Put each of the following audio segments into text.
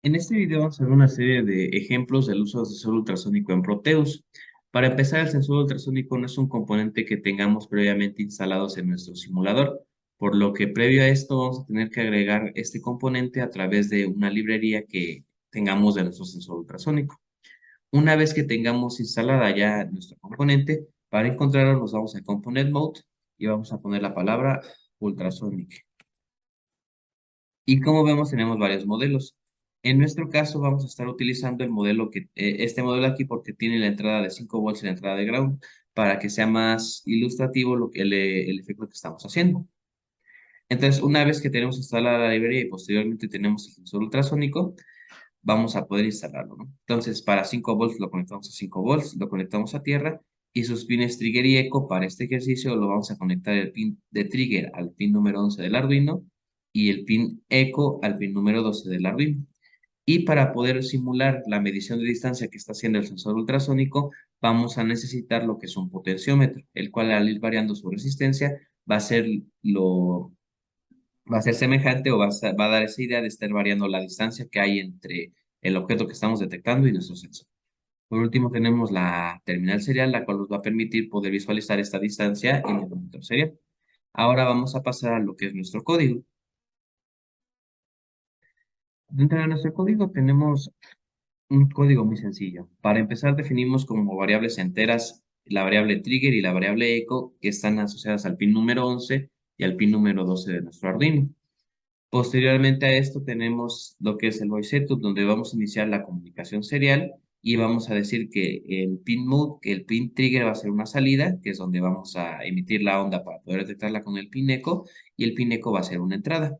En este video vamos a ver una serie de ejemplos del uso del sensor ultrasónico en Proteus. Para empezar, el sensor ultrasónico no es un componente que tengamos previamente instalados en nuestro simulador, por lo que previo a esto vamos a tener que agregar este componente a través de una librería que tengamos de nuestro sensor ultrasónico. Una vez que tengamos instalada ya nuestro componente, para encontrarlo nos vamos a Component Mode y vamos a poner la palabra ultrasonic. Y como vemos, tenemos varios modelos. En nuestro caso, vamos a estar utilizando el modelo este modelo aquí porque tiene la entrada de 5 volts y la entrada de ground para que sea más ilustrativo el efecto que estamos haciendo. Entonces, una vez que tenemos instalada la librería y posteriormente tenemos el sensor ultrasónico, vamos a poder instalarlo, ¿no? Entonces, para 5 volts lo conectamos a 5 volts, lo conectamos a tierra y sus pines trigger y eco para este ejercicio lo vamos a conectar el pin de trigger al pin número 11 del Arduino y el pin eco al pin número 12 del Arduino. Y para poder simular la medición de distancia que está haciendo el sensor ultrasónico, vamos a necesitar lo que es un potenciómetro, el cual al ir variando su resistencia va a ser lo va a ser semejante o va a dar esa idea de estar variando la distancia que hay entre el objeto que estamos detectando y nuestro sensor. Por último, tenemos la terminal serial, la cual nos va a permitir poder visualizar esta distancia en el monitor serial. Ahora vamos a pasar a lo que es nuestro código. Dentro de nuestro código tenemos un código muy sencillo. Para empezar, definimos como variables enteras la variable trigger y la variable echo que están asociadas al pin número 11 y al pin número 12 de nuestro Arduino. Posteriormente a esto tenemos lo que es el voice setup, donde vamos a iniciar la comunicación serial y vamos a decir que el pin mode, que el pin trigger va a ser una salida, que es donde vamos a emitir la onda para poder detectarla con el pin echo, y el pin echo va a ser una entrada.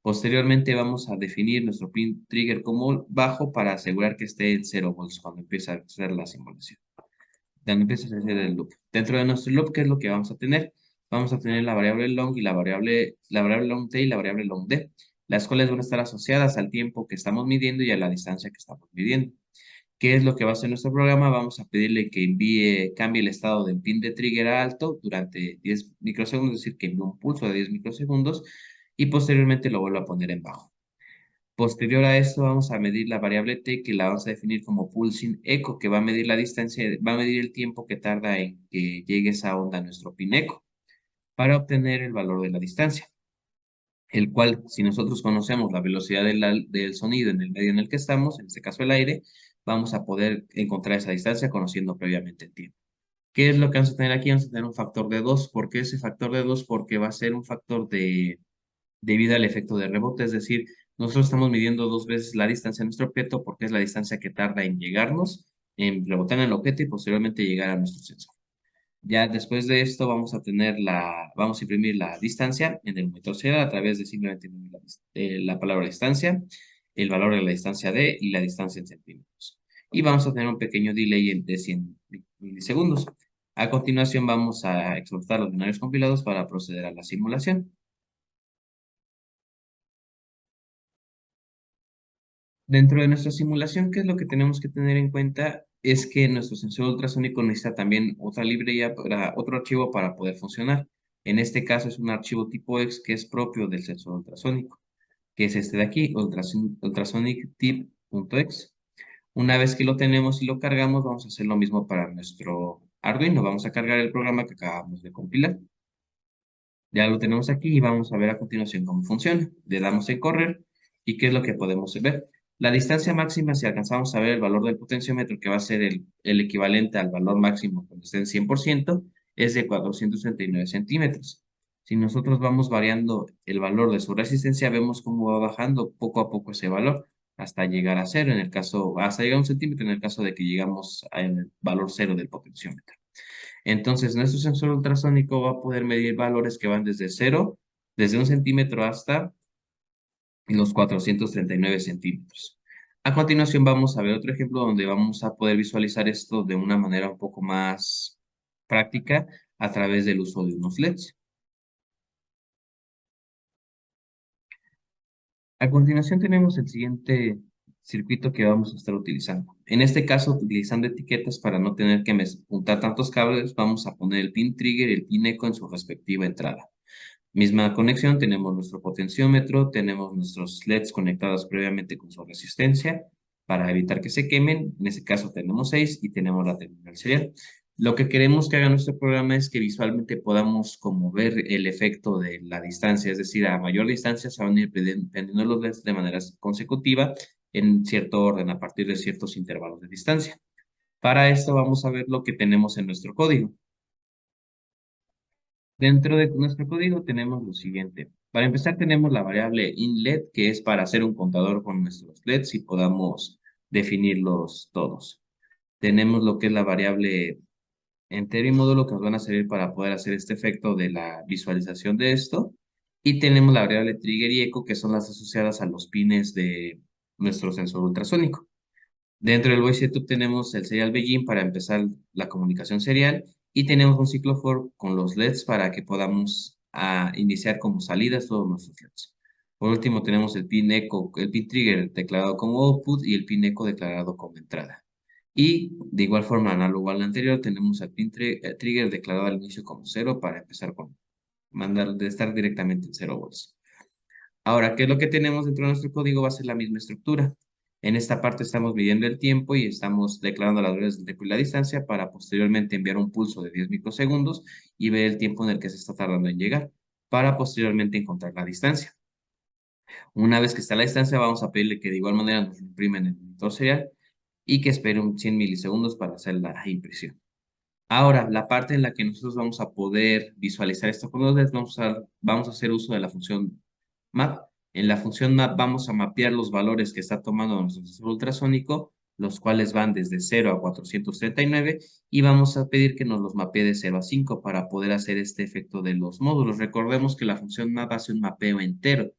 Posteriormente vamos a definir nuestro pin trigger como bajo para asegurar que esté en 0 volts cuando empiece a hacer la simulación, cuando empiece a hacer el loop. Dentro de nuestro loop, ¿qué es lo que vamos a tener? Vamos a tener la variable long y la variable long t y la variable long d, las cuales van a estar asociadas al tiempo que estamos midiendo y a la distancia que estamos midiendo. ¿Qué es lo que va a hacer nuestro programa? Vamos a pedirle que cambie el estado del pin de trigger a alto durante 10 microsegundos, es decir, que envíe un pulso de 10 microsegundos y posteriormente lo vuelva a poner en bajo. Posterior a esto vamos a medir la variable t que la vamos a definir como pulsing echo, que va a medir la distancia, va a medir el tiempo que tarda en que llegue esa onda a nuestro pin echo para obtener el valor de la distancia, el cual si nosotros conocemos la velocidad del sonido en el medio en el que estamos, en este caso el aire, vamos a poder encontrar esa distancia conociendo previamente el tiempo. ¿Qué es lo que vamos a tener aquí? Vamos a tener un factor de 2. ¿Por qué ese factor de 2? Porque va a ser un factor debido al efecto de rebote, es decir, nosotros estamos midiendo dos veces la distancia de nuestro objeto porque es la distancia que tarda en llegarnos, en rebotar en el objeto y posteriormente llegar a nuestro sensor. Ya después de esto vamos a imprimir la distancia en el monitor serial a través de simplemente imprimir la palabra distancia, el valor de la distancia D y la distancia en centímetros. Y vamos a tener un pequeño delay de 100 milisegundos. A continuación vamos a exportar los binarios compilados para proceder a la simulación. Dentro de nuestra simulación, ¿qué es lo que tenemos que tener en cuenta? Es que nuestro sensor ultrasónico necesita también otra librería para otro archivo para poder funcionar. En este caso es un archivo tipo X que es propio del sensor ultrasónico, que es este de aquí, ultrasonictip.exe. Una vez que lo tenemos y lo cargamos, vamos a hacer lo mismo para nuestro Arduino. Vamos a cargar el programa que acabamos de compilar. Ya lo tenemos aquí y vamos a ver a continuación cómo funciona. Le damos en correr y qué es lo que podemos ver. La distancia máxima, si alcanzamos a ver el valor del potenciómetro, que va a ser el equivalente al valor máximo cuando esté en 100%, es de 439 centímetros. Si nosotros vamos variando el valor de su resistencia, vemos cómo va bajando poco a poco ese valor hasta llegar a cero, hasta llegar a un centímetro en el caso de que llegamos al valor cero del potenciómetro. Entonces, nuestro sensor ultrasónico va a poder medir valores que van desde cero, desde un centímetro hasta los 439 centímetros. A continuación vamos a ver otro ejemplo donde vamos a poder visualizar esto de una manera un poco más práctica a través del uso de unos LEDs. A continuación tenemos el siguiente circuito que vamos a estar utilizando. En este caso, utilizando etiquetas para no tener que juntar tantos cables, vamos a poner el pin trigger y el pin echo en su respectiva entrada. Misma conexión, tenemos nuestro potenciómetro, tenemos nuestros LEDs conectados previamente con su resistencia para evitar que se quemen. En este caso tenemos 6 y tenemos la terminal serial. Lo que queremos que haga nuestro programa es que visualmente podamos como ver el efecto de la distancia, es decir, a mayor distancia se van a ir prendiendo los LEDs de manera consecutiva en cierto orden a partir de ciertos intervalos de distancia. Para esto vamos a ver lo que tenemos en nuestro código. Dentro de nuestro código tenemos lo siguiente. Para empezar tenemos la variable inLED, que es para hacer un contador con nuestros LEDs y podamos definirlos todos. Tenemos lo que es la variable entero y módulo que nos van a servir para poder hacer este efecto de la visualización de esto. Y tenemos la variable trigger y eco, que son las asociadas a los pines de nuestro sensor ultrasónico. Dentro del voice setup tenemos el serial begin para empezar la comunicación serial y tenemos un ciclo for con los LEDs para que podamos iniciar como salidas todos nuestros LEDs. Por último tenemos el pin echo, el pin trigger declarado como output y el pin echo declarado como entrada. Y de igual forma, análogo al anterior, tenemos el pin trigger declarado al inicio como 0 para empezar con mandar de estar directamente en 0 volts. Ahora, ¿qué es lo que tenemos dentro de nuestro código? Va a ser la misma estructura. En esta parte estamos midiendo el tiempo y estamos declarando las variables del tiempo y la distancia para posteriormente enviar un pulso de 10 microsegundos y ver el tiempo en el que se está tardando en llegar, para posteriormente encontrar la distancia. Una vez que está la distancia, vamos a pedirle que de igual manera nos lo imprima en el monitor serial y que espere un 100 milisegundos para hacer la impresión. Ahora, la parte en la que nosotros vamos a poder visualizar esto con los LEDs, vamos a hacer uso de la función map. En la función map vamos a mapear los valores que está tomando nuestro sensor ultrasónico, los cuales van desde 0 a 439, y vamos a pedir que nos los mapee de 0 a 5 para poder hacer este efecto de los módulos. Recordemos que la función map hace un mapeo entero,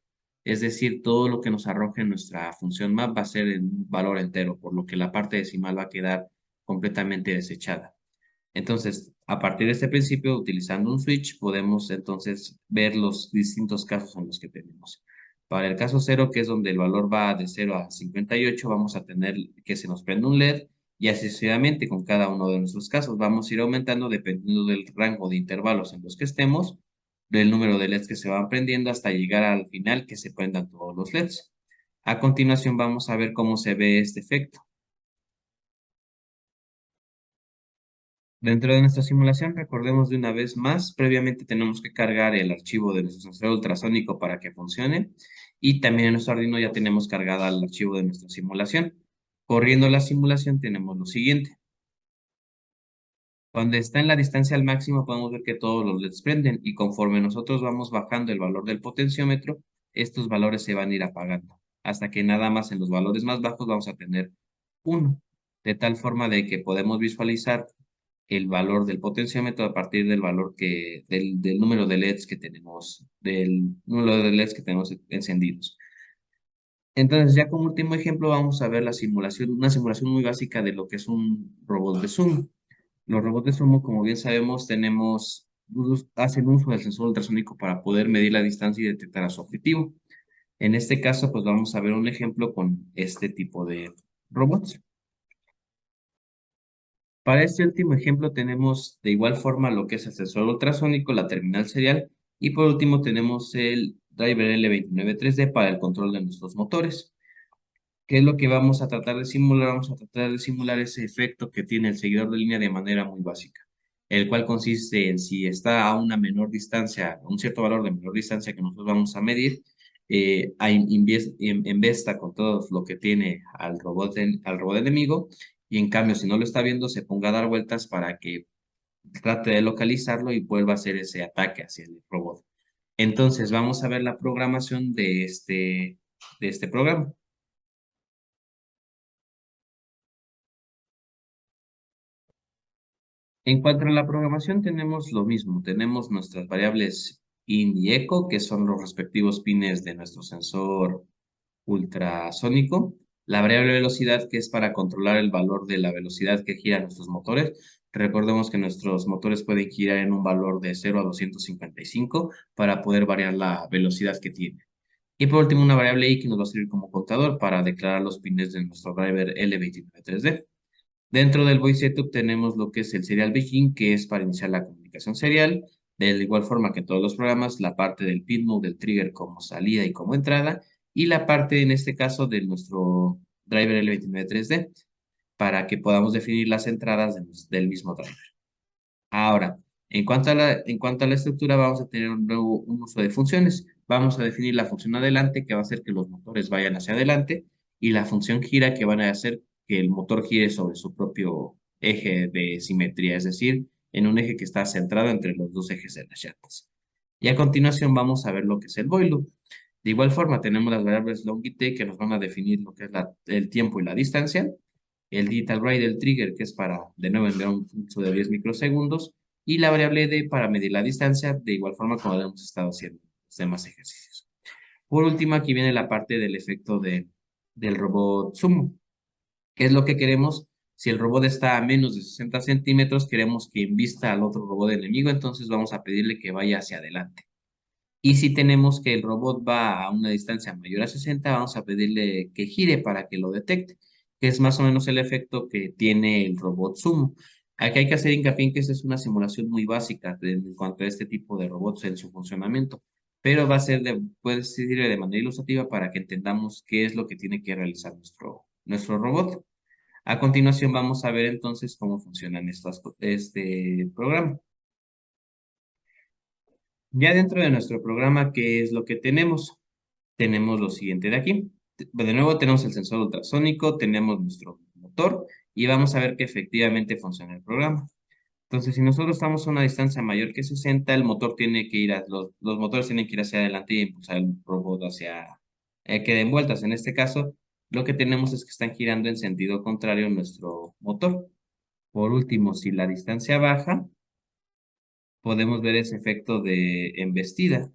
es decir, todo lo que nos arroje en nuestra función map va a ser en un valor entero, por lo que la parte decimal va a quedar completamente desechada. Entonces, a partir de este principio, utilizando un switch, podemos entonces ver los distintos casos en los que tenemos. Para el caso 0, que es donde el valor va de 0 a 58, vamos a tener que se nos prende un LED y así sucesivamente con cada uno de nuestros casos. Vamos a ir aumentando dependiendo del rango de intervalos en los que estemos, del número de LEDs que se van prendiendo hasta llegar al final que se prendan todos los LEDs. A continuación vamos a ver cómo se ve este efecto. Dentro de nuestra simulación, recordemos de una vez más, previamente tenemos que cargar el archivo de nuestro sensor ultrasónico para que funcione y también en nuestro Arduino ya tenemos cargada el archivo de nuestra simulación. Corriendo la simulación tenemos lo siguiente. Cuando está en la distancia al máximo podemos ver que todos los LEDs prenden y conforme nosotros vamos bajando el valor del potenciómetro, estos valores se van a ir apagando hasta que nada más en los valores más bajos vamos a tener 1, de tal forma de que podemos visualizar el valor del potenciómetro a partir del valor del número de LEDs que tenemos, del número de LEDs que tenemos encendidos. Entonces, ya como último ejemplo, vamos a ver la simulación, una simulación muy básica de lo que es un robot de sumo. Los robots de sumo, como bien sabemos, hacen uso del sensor ultrasónico para poder medir la distancia y detectar a su objetivo. En este caso, pues vamos a ver un ejemplo con este tipo de robots. Para este último ejemplo tenemos de igual forma lo que es el sensor ultrasónico, la terminal serial y por último tenemos el driver L29 3D para el control de nuestros motores. ¿Qué es lo que vamos a tratar de simular? Vamos a tratar de simular ese efecto que tiene el seguidor de línea de manera muy básica, el cual consiste en si está a una menor distancia, a un cierto valor de menor distancia que nosotros vamos a medir, embesta con todo lo que tiene al robot enemigo y en cambio si no lo está viendo se ponga a dar vueltas para que trate de localizarlo y vuelva a hacer ese ataque hacia el robot. Entonces vamos a ver la programación de este programa. En cuanto a la programación, tenemos lo mismo. Tenemos nuestras variables in y echo, que son los respectivos pines de nuestro sensor ultrasónico. La variable velocidad, que es para controlar el valor de la velocidad que giran nuestros motores. Recordemos que nuestros motores pueden girar en un valor de 0 a 255 para poder variar la velocidad que tiene. Y por último, una variable i que nos va a servir como contador para declarar los pines de nuestro driver L293D. Dentro del voice setup tenemos lo que es el serial begin, que es para iniciar la comunicación serial. De igual forma que en todos los programas, la parte del pin mode, del trigger como salida y como entrada, y la parte en este caso de nuestro driver L29 3D para que podamos definir las entradas del mismo driver. Ahora, en cuanto a la estructura, vamos a tener un uso de funciones. Vamos a definir la función adelante, que va a hacer que los motores vayan hacia adelante, y la función gira, que van a hacer que el motor gire sobre su propio eje de simetría, es decir, en un eje que está centrado entre los dos ejes de las llantas. Y a continuación vamos a ver lo que es el void loop. De igual forma, tenemos las variables long y t que nos van a definir lo que es el tiempo y la distancia, el digital write del trigger, que es para, de nuevo, enviar un pulso de 10 microsegundos, y la variable d para medir la distancia, de igual forma como hemos estado haciendo los demás ejercicios. Por último, aquí viene la parte del efecto del robot sumo. ¿Qué es lo que queremos? Si el robot está a menos de 60 centímetros, queremos que invista al otro robot enemigo, entonces vamos a pedirle que vaya hacia adelante. Y si tenemos que el robot va a una distancia mayor a 60, vamos a pedirle que gire para que lo detecte, que es más o menos el efecto que tiene el robot Sumo. Aquí hay que hacer hincapié en que esta es una simulación muy básica en cuanto a este tipo de robots en su funcionamiento, pero puede servir de manera ilustrativa para que entendamos qué es lo que tiene que realizar nuestro robot. A continuación vamos a ver entonces cómo funcionan este programa. Ya dentro de nuestro programa, ¿qué es lo que tenemos? Tenemos lo siguiente de aquí. De nuevo tenemos el sensor ultrasónico, tenemos nuestro motor y vamos a ver que efectivamente funciona el programa. Entonces, si nosotros estamos a una distancia mayor que 60, el motor tiene que los motores tienen que ir hacia adelante y impulsar el robot que den vueltas. En este caso, lo que tenemos es que están girando en sentido contrario nuestro motor. Por último, si la distancia baja, podemos ver ese efecto de embestida.